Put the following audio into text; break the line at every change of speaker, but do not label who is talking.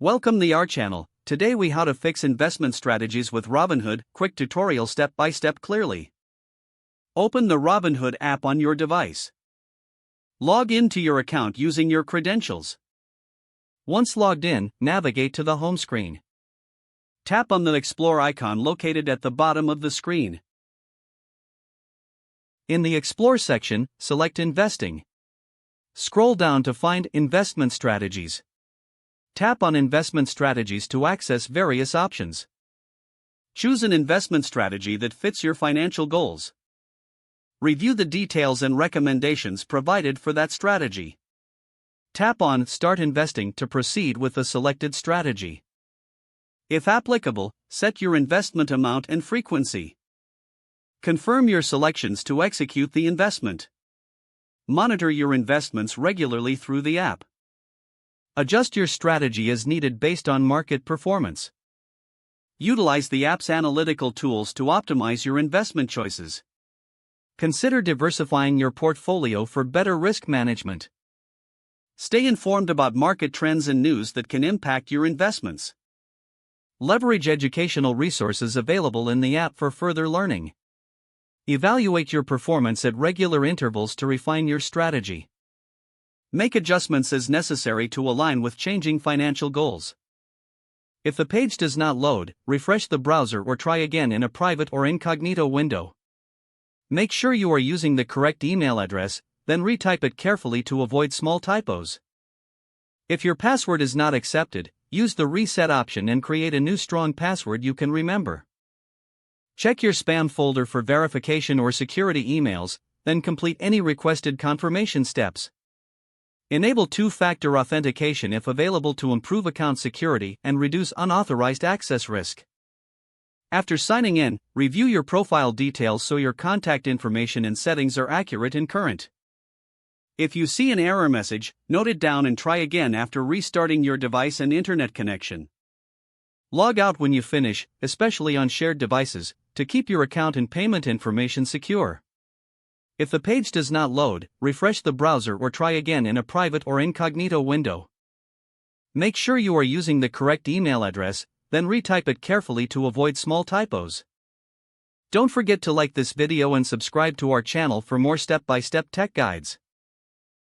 Welcome to our channel. Today we how to fix investment strategies with Robinhood, quick tutorial step by step clearly. Open the Robinhood app on your device. Log into your account using your credentials. Once logged in, navigate to the home screen. Tap on the Explore icon located at the bottom of the screen. In the Explore section, select Investing. Scroll down to find Investment Strategies. Tap on Investment Strategies to access various options. Choose an investment strategy that fits your financial goals. Review the details and recommendations provided for that strategy. Tap on Start Investing to proceed with the selected strategy. If applicable, set your investment amount and frequency. Confirm your selections to execute the investment. Monitor your investments regularly through the app. Adjust your strategy as needed based on market performance. Utilize the app's analytical tools to optimize your investment choices. Consider diversifying your portfolio for better risk management. Stay informed about market trends and news that can impact your investments. Leverage educational resources available in the app for further learning. Evaluate your performance at regular intervals to refine your strategy. Make adjustments as necessary to align with changing financial goals. If the page does not load, refresh the browser or try again in a private or incognito window. Make sure you are using the correct email address, then retype it carefully to avoid small typos. If your password is not accepted, use the reset option and create a new strong password you can remember. Check your spam folder for verification or security emails, then complete any requested confirmation steps. Enable two-factor authentication if available to improve account security and reduce unauthorized access risk. After signing in, review your profile details so your contact information and settings are accurate and current. If you see an error message, note it down and try again after restarting your device and internet connection. Log out when you finish, especially on shared devices, to keep your account and payment information secure. If the page does not load, refresh the browser or try again in a private or incognito window. Make sure you are using the correct email address, then retype it carefully to avoid small typos. Don't forget to like this video and subscribe to our channel for more step-by-step tech guides.